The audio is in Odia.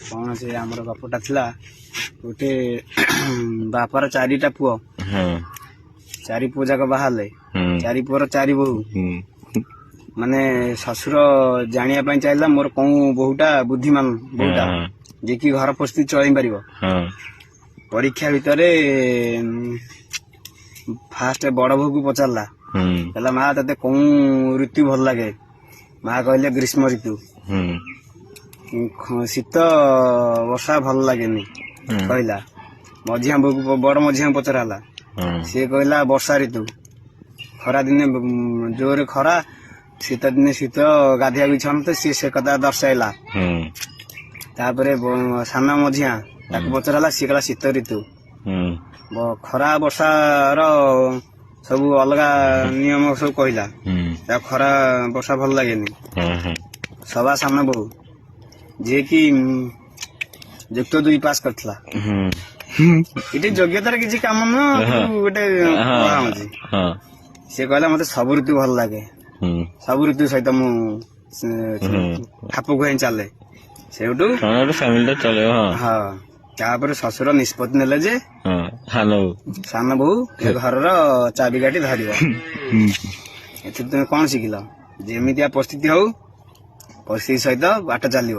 କଣ ସେ ଆମର ଗପଟା ଥିଲା ଗୋଟେ ବାପାର 4ଟା ପୁଅ, 4 ପୁଅ ଯାକ ବାହାରିଲେ, 4 ପୁଅର 4 ବୋହୂ। ମାନେ ଶ୍ୱଶୁର ଜାଣିବା ପାଇଁ ଚାହିଁଲା ମୋର କୋଉ ବୋହୂଟା ବୁଦ୍ଧିମାନ ବୋହୂଟା ଯିଏକି ଘର ପରିସ୍ଥିତି ଚଳେଇ ପାରିବ। ପରୀକ୍ଷା ଭିତରେ ଫାଷ୍ଟ ବଡ ବୋହୂକୁ ପଚାରିଲା, କହିଲା ମା ତତେ କୋଉ ଋତୁ ଭଲ ଲାଗେ? ମା କହିଲେ ଗ୍ରୀଷ୍ମ ଋତୁ। ଶୀତ ବର୍ଷା ଭଲ ଲାଗେନି କହିଲା। ମଝିଆ ବୋହୂକୁ ବଡ ମଝିଆକୁ ପଚରା ହେଲା, ସିଏ କହିଲା ବର୍ଷା ଋତୁ। ଖରା ଦିନେ ଜୋରେ ଖରା, ଶୀତ ଦିନେ ଶୀତ, ଗାଧେଇବାକୁ ଇଚ୍ଛା ନଥାଏ, ସିଏ ସେ କଥା ଦର୍ଶାଇଲା। ତାପରେ ସାନ ମଝିଆ ତାକୁ ପଚରା ହେଲା, ସିଏ କହିଲା ଶୀତ ଋତୁ। ଖରା ବର୍ଷାର ସବୁ ଅଲଗା ନିୟମ ସବୁ କହିଲା, ତାକୁ ଖରା ବର୍ଷା ଭଲ ଲାଗେନି। ସବା ସାନ ବୋହୂ ଯିଏକି ଯୁକ୍ତ 2 ପାସ୍ କରିଥିଲା, ଏଠି ଯୋଗ୍ୟତାର କିଛି କାମ ନୁହଁ, ଗୋଟେ ଅଛି। ସିଏ କହିଲା ମତେ ସବୁ ଋତୁ ଭଲ ଲାଗେ, ସବୁ ଋତୁ ସହିତ ମୁଁ ଖାପ ଖୁଆଇ ଚାଲେ। ସେଇଠୁ ହଁ, ତାପରେ ଶ୍ୱଶୁର ନିଷ୍ପତ୍ତି ନେଲେ ଯେ ସାନ ବୋହୂ ଏ ଘରର ଚାବିକାଠି ଧରିବ। ଏଥିରେ ତୁମେ କଣ ଶିଖିଲ? ଯେମିତିଆ ପରିସ୍ଥିତି ହଉ ପରିସ୍ଥିତି ସହିତ ବାଟ ଚାଲିବ।